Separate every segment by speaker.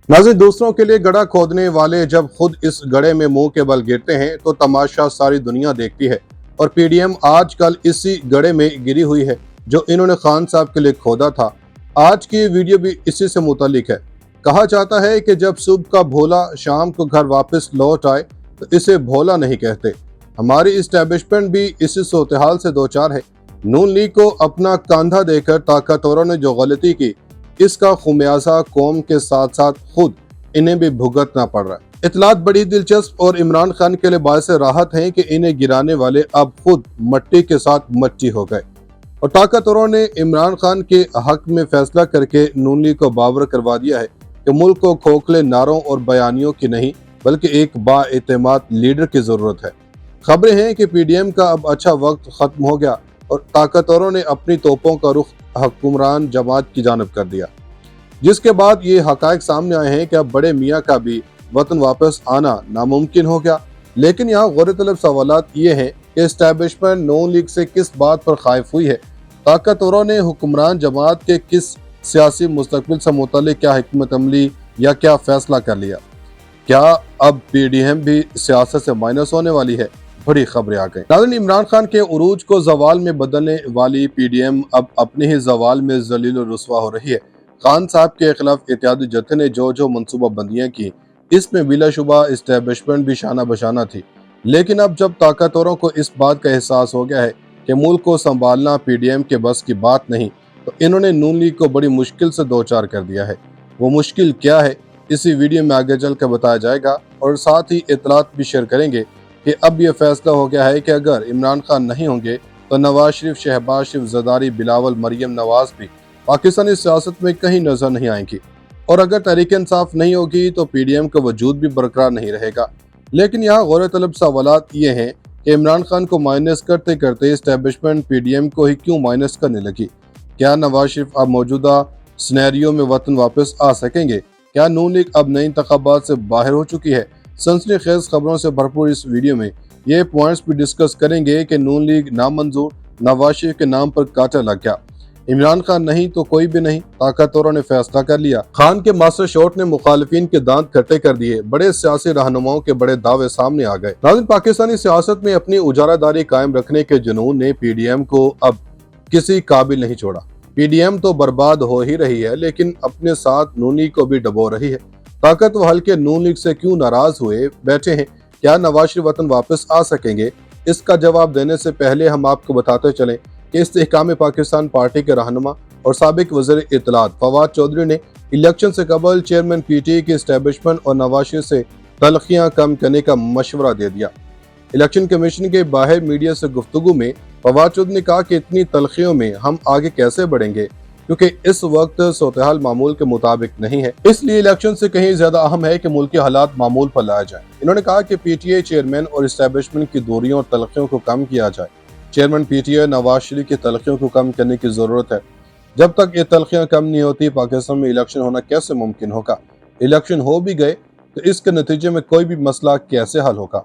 Speaker 1: नाज़रीन, दूसरों के लिए गड्ढा खोदने वाले जब खुद इस गड्ढे में मुंह के बल गिरते हैं तो तमाशा सारी दुनिया देखती है। और पीडीएम आजकल इसी गड्ढे में गिरी हुई है जो इन्होंने खान साहब के लिए खोदा था। आज की वीडियो भी इसी से मुतालिक है। कहा जाता है कि जब सुबह का भोला शाम को घर वापस लौट आए तो इसे भोला नहीं कहते। हमारी इस्टेब्लिशमेंट भी इसी सूरत-ए-हाल से दो चार है। नून लीग को अपना कंधा देकर ताकतवरों ने जो गलती की, इसका खुमियाजा कौम के साथ साथ खुद इन्हें भी भुगतना पड़ रहा है। इतलात बड़ी दिलचस्प और इमरान खान के लिए बायस राहत है कि इन्हें गिराने वाले अब खुद मट्टी के साथ मट्टी हो गए और ताकतवरों ने इमरान खान के हक में फैसला करके नून लीग को बावर करवा दिया है कि मुल्क को खोखले नारों और बयानियों की नहीं बल्कि एक बाएतमाद लीडर की जरूरत है। खबरें हैं कि पीडीएम का अब अच्छा वक्त खत्म हो गया और ताकतवरों ने अपनी तोपों का रुख हुक्मरान जमात की जानब कर दिया, जिसके बाद ये हकायक सामने आए हैं कि अब बड़े मियाँ का भी वतन वापस आना नामुमकिन हो गया। लेकिन यहाँ गौरतलब सवालात ये हैं कि एस्टैब्लिशमेंट नून लीग से किस बात पर खाइफ हुई है, ताकतवरों ने हुक्मरान जमात के किस सियासी मुस्तकबिल से मुतालिक क्या हिकमत अमली या क्या फैसला कर लिया। क्या अब पीडीएम भी सियासत से माइनस होने वाली है? बड़ी खबरें आ गई। नाज़रीन, इमरान खान के उरूज को जवाल में बदलने वाली पीडीएम अब अपने ही जवाल में जलील और रुसवा हो रही है। खान साहब के खिलाफ इत्तेहादी जत्थे ने जो मनसूबा बंदियां की, इसमें बिलाशुबा इस्टेब्लिशमेंट भी शाना बशाना थी। लेकिन अब जब ताकतवरों को इस बात का एहसास हो गया है कि मुल्क को संभालना पीडीएम के बस की बात नहीं, तो इन्होंने नून लीग को बड़ी मुश्किल से दो चार कर दिया है। वो मुश्किल क्या है, इसी वीडियो में आगे चल कर बताया जाएगा और साथ ही इतलात भी शेयर करेंगे कि अब यह फैसला हो गया है कि अगर इमरान खान नहीं होंगे तो नवाज शरीफ, शहबाज शरीफ, जरदारी, बिलावल, मरियम नवाज भी पाकिस्तानी सियासत में कहीं नजर नहीं आएंगी। और अगर तहरीक इंसाफ नहीं होगी तो पीडीएम का वजूद भी बरकरार नहीं रहेगा। लेकिन यहाँ गौरतलब सवालात ये हैं कि इमरान खान को माइनस करते करते एस्टैब्लिशमेंट पीडीएम को ही क्यों माइनस करने लगी। क्या नवाज शरीफ अब मौजूदा सिनेरियो में वतन वापस आ सकेंगे? क्या नून लीग अब नए इंतखाबात से बाहर हो चुकी है? सनसनीखेज खबरों से भरपूर इस वीडियो में ये पॉइंट्स भी डिस्कस करेंगे कि नून लीग नामंजूर, नवाज शरीफ के नाम पर कांटा लग गया, इमरान खान नहीं तो कोई भी नहीं, ताकतवरों ने फैसला कर लिया। खान के मास्टर शॉट ने मुखालिफिन के दांत खट्टे कर दिए, बड़े सियासी रहनुमाओं के बड़े दावे सामने आ गए। नाज़रीन, पाकिस्तानी सियासत में अपनी उजारादारी कायम रखने के जुनून ने पीडीएम को अब किसी काबिल नहीं छोड़ा। पीडीएम तो बर्बाद हो ही रही है लेकिन अपने साथ नून लीग को भी डबो रही है। ताकतवर हल्के नून लीग से क्यों नाराज हुए बैठे हैं? क्या नवाज शरीफ वतन वापस आ सकेंगे? इसका जवाब देने से पहले हम आपको बताते चलें कि इस्तेहकाम पाकिस्तान पार्टी के रहनुमा और साबिक वज़ीर इत्तलात फवाद चौधरी ने इलेक्शन से कबल चेयरमैन पीटीआई के एस्टेब्लिशमेंट और नवाज शरीफ से तलखियां कम करने का मशवरा दे दिया। इलेक्शन कमीशन के बाहर मीडिया से गुफ्तगू में फवाद चौधरी ने कहा कि इतनी तलखियों में हम आगे कैसे बढ़ेंगे, क्योंकि इस वक्त सूरत-ए-हाल मामूल के मुताबिक नहीं है, इसलिए इलेक्शन से कहीं ज्यादा अहम है कि मुल्की हालात मामूल पर लाया जाए। इन्होंने कहा कि पीटीआई चेयरमैन और एस्टेब्लिशमेंट की दूरियों और तलखियों को कम किया जाए। चेयरमैन पीटीआई नवाज शरीफ की तलखियों को कम करने की जरूरत है। जब तक ये तलखियां कम नहीं होती पाकिस्तान में इलेक्शन होना कैसे मुमकिन होगा? इलेक्शन हो भी गए तो इसके नतीजे में कोई भी मसला कैसे हल होगा?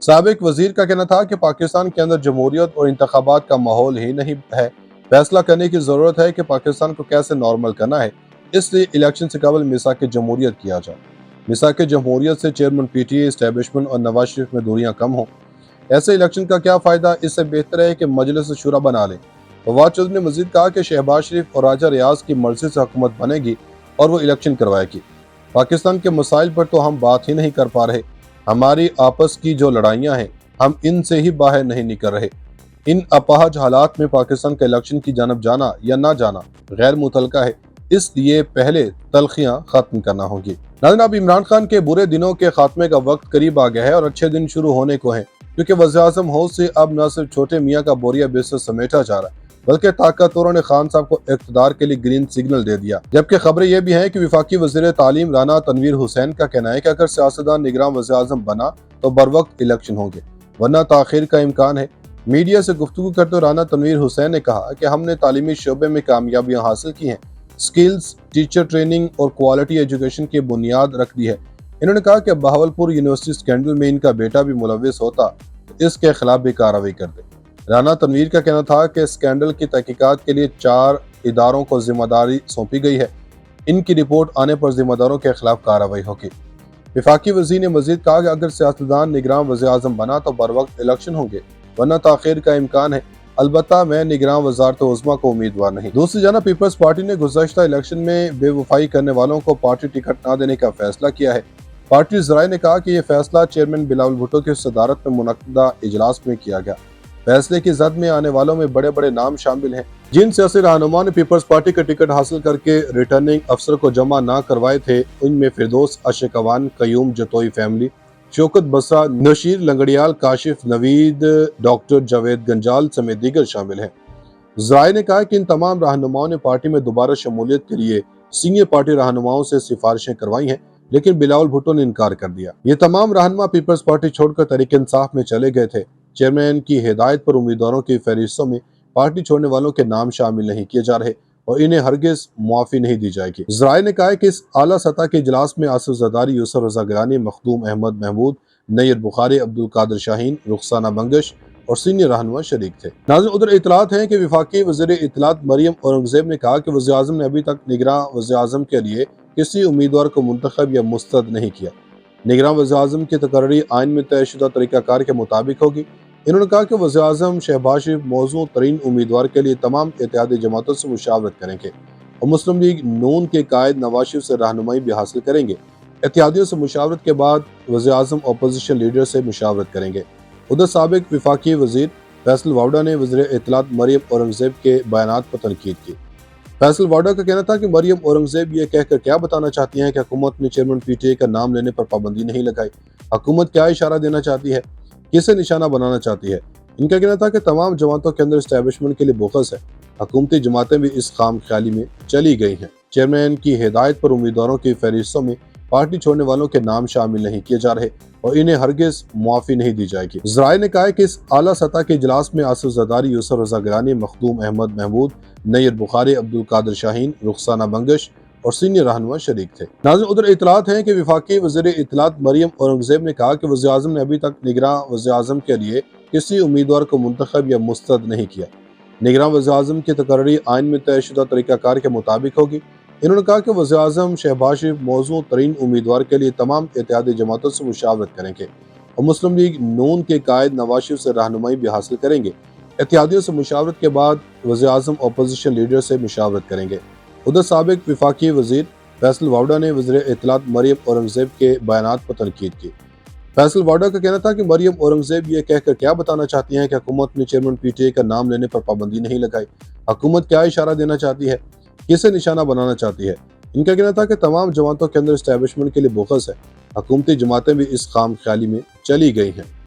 Speaker 1: साबिक वजीर का कहना था कि पाकिस्तान के अंदर जमहूरियत और इंतखाबात का माहौल ही नहीं है, फैसला करने की जरूरत है कि पाकिस्तान को कैसे नॉर्मल करना है, इसलिए इलेक्शन से कबल मिसाक जमहूरियत किया जाए। मिसाक जमहूरियत से चेयरमैन पीटीआई, एस्टेब्लिशमेंट और नवाज शरीफ में दूरियां कम हों। ऐसे इलेक्शन का क्या फायदा? इससे बेहतर है कि मजलिस शुरा बना ले। फवाद चौधरी ने मजीद कहा कि शहबाज शरीफ और राजा रियाज की मर्जी से हुकूमत बनेगी और वो इलेक्शन करवाएगी। पाकिस्तान के मसाइल पर तो हम बात ही नहीं कर पा रहे। हमारी आपस की जो लड़ाइयाँ हैं हम इनसे ही बाहर नहीं निकल रहे। इन अपाहज हालात में पाकिस्तान के इलेक्शन की जानब जाना या ना जाना गैर मुतलका है, इसलिए पहले तलखियां खत्म करना होगी। नाज़रीन, अब इमरान खान के बुरे दिनों के खात्मे का वक्त करीब आ गया है और अच्छे दिन शुरू होने को हैं, क्योंकि वज़ीर-ए-आज़म हाउस से अब न सिर्फ छोटे मियाँ का बोरिया बिस्तर समेटा जा रहा है बल्कि ताकतवरों ने खान साहब को इक़्तिदार के लिए ग्रीन सिग्नल दे दिया। जबकि खबरें यह भी हैं कि वफाकी वज़ीर तालीम राना तनवीर हुसैन का कहना है कि अगर सियासतदान निगरान वज़ीर-ए-आज़म बना तो बर वक्त इलेक्शन होंगे, वरना ताख़ीर का इम्कान है। मीडिया से गुफ्तगू करते हुए राना तनवीर हुसैन ने कहा कि हमने तालीमी शोबे में कामयाबियाँ हासिल की हैं, स्किल्स, टीचर ट्रेनिंग और क्वालिटी एजुकेशन की बुनियाद रख दी है। इन्होंने कहा कि बहावलपुर यूनिवर्सिटी स्कैंडल में इनका बेटा भी मुलविस होता तो इसके खिलाफ भी कार्रवाई कर दे। राना तनवीर का कहना था कि स्कैंडल की तहकीकात के लिए 4 इदारों को जिम्मेदारी सौंपी गई है। इनकी रिपोर्ट आने पर जिम्मेदारों के खिलाफ कार्रवाई होगी। वफाकी वज़ीर ने मजीद कहा कि अगर सियासतदान निगरान वज़ीर-ए-आज़म बना तो बर वक्त इलेक्शन होंगे, वरना ताख़ीर का इम्कान है। अलबत्ता मैं निगरान वज़ारत-ए-उज़्मा को उम्मीदवार नहीं। दूसरी जानब पीपल्स पार्टी ने गुज़श्ता इलेक्शन में बेवफाई करने वालों को पार्टी टिकट न देने का फैसला किया है। पार्टी ज़राए ने कहा कि यह फैसला चेयरमैन बिलावल भुट्टो की सदारत में मुनक्किदा इजलास में किया गया। फैसले की जद में आने वालों में बड़े बड़े नाम शामिल हैं। जिन सियासी रहनुमा ने पीपल्स पार्टी का टिकट हासिल करके रिटर्निंग अफसर को जमा न करवाए थे, उनमें फिरदौस अशकवान, कयूम जतोई फैमिली, शौकत बसरा, नशीर लंगड़ियाल, काशिफ नवीद, डॉक्टर जावेद गंजाल समेत दीगर शामिल हैं। ज़राए ने कहा कि इन तमाम रहनुमाओं ने पार्टी में दोबारा शमूलियत के लिए सीनियर पार्टी रहनुमाओं से सिफारिशें करवाई हैं, लेकिन बिलावल भुट्टो ने इनकार कर दिया। ये तमाम रहनुमा पीपल्स पार्टी छोड़कर तहरीक इंसाफ में चले गए थे। चेयरमैन की हिदायत पर उम्मीदवारों की फहरिस्तों में पार्टी छोड़ने वालों के नाम शामिल नहीं किए जा रहे और इन्हें हरगिज मुआफी नहीं दी जाएगी। ज़राए ने कहा है कि इस आला सतह के इजलास में आसिफ ज़रदारी, यूसुफ रज़ा गिलानी, मखदूम अहमद महमूद, नैयर बुखारी, अब्दुल कादिर शाहीन, रुखसाना बंगश और सीनियर रहनुमा शरीक थे। नाज़रीन, उधर इतलात है कि वफाकी वज़ीर इत्तलात मरियम औरंगज़ेब ने कहा कि वज़ीर-ए-आज़म ने अभी तक निगरान वज़ीर-ए-आज़म के लिए किसी उम्मीदवार को मुंतखब या मुस्तरद नहीं किया। निगरान वज़ीर-ए-आज़म की तकर्री आइन में तयशुदा तरीक़ाकार के मुताबिक होगी। इन्होंने कहा कि वज़ीर-ए-आज़म शहबाज शरीफ मौजूद तरीन उम्मीदवार के लिए तमाम इत्तेहादी जमातों से मुशावरत करेंगे और मुस्लिम लीग नून के कायद नवाज शरीफ से रहनुमाई भी हासिल करेंगे। इत्तेहादियों से मुशावरत के बाद वज़ीर-ए-आज़म अपोजिशन लीडर से मुशावरत करेंगे। उधर साबिक वफाकी वज़ीर फैसल वावड़ा ने वज़ीर इत्तलात मरियम औरंगज़ेब के बयानात पर तनकीद की। फैसल वावड़ा का कहना था कि मरियम औरंगज़ेब ये कहकर क्या बताना चाहती हैं कि हुकूमत ने चेयरमैन पीटीआई का नाम लेने पर पाबंदी नहीं लगाई। हुकूमत क्या इशारा देना चाहती है, किसे निशाना बनाना चाहती है। इनका कहना था कि तमाम जमातों के अंदर इस्टेब्लिशमेंट के लिए बोखस है। हुकूमती जमातें भी इस खाम ख्याली में चली गई हैं। चेयरमैन की हिदायत पर उम्मीदवारों की फहरिस्तों में पार्टी छोड़ने वालों के नाम शामिल नहीं किए जा रहे और इन्हें हरगिज मुआफी नहीं दी जाएगी। ज़राए ने कहा है कि इस आला सतह के इजलास में आसिफ ज़रदारी, यूसुफ रज़ा गिलानी, मखदूम अहमद महमूद, नैयर बुखारी, अब्दुल कादिर शाहीन, रुखसाना बंगश और सीनियर रहनुमा शरीक थे। नाज़रीन, उधर इतलात हैं कि वफाकी वज़ीर इत्तलात मरियम औरंगज़ेब ने कहा कि वज़ीर-ए-आज़म ने अभी तक निगरान वज़ीर-ए-आज़म के लिए किसी उम्मीदवार को मुंतखब या मुस्तरद नहीं किया। निगरान वज़ीर-ए-आज़म की तकर्री आइन में तयशुदा तरीक़ाकार के मुताबिक होगी। इन्होंने कहा कि वज़ीर-ए-आज़म शहबाज शरीफ मौजूद तरीन उम्मीदवार के लिए तमाम इत्तेहादी जमातों से मुशावरत करेंगे और मुस्लिम लीग नून के कायद नवाज शरीफ से रहनुमाई भी हासिल करेंगे। इत्तेहादियों से मुशावरत के बाद वज़ीर-ए-आज़म अपोजिशन लीडर से मुशावरत करेंगे। उधर साबिक वफाकी वज़ीर फैसल वावड़ा ने वज़ीर इत्तलात मरियम औरंगज़ेब के बयानात पर तनकीद की। फैसल वावड़ा का कहना था कि मरियम औरंगज़ेब ये कहकर क्या बताना चाहती हैं कि हुकूमत ने चेयरमैन पीटीआई का नाम लेने पर पाबंदी नहीं लगाई। हुकूमत क्या इशारा देना चाहती है, किसे निशाना बनाना चाहती है। इनका कहना था कि तमाम जमातों के अंदर इस्टेब्लिशमेंट के लिए बोखस है। हुकूमती जमातें भी इस खाम ख्याली में चली गई हैं।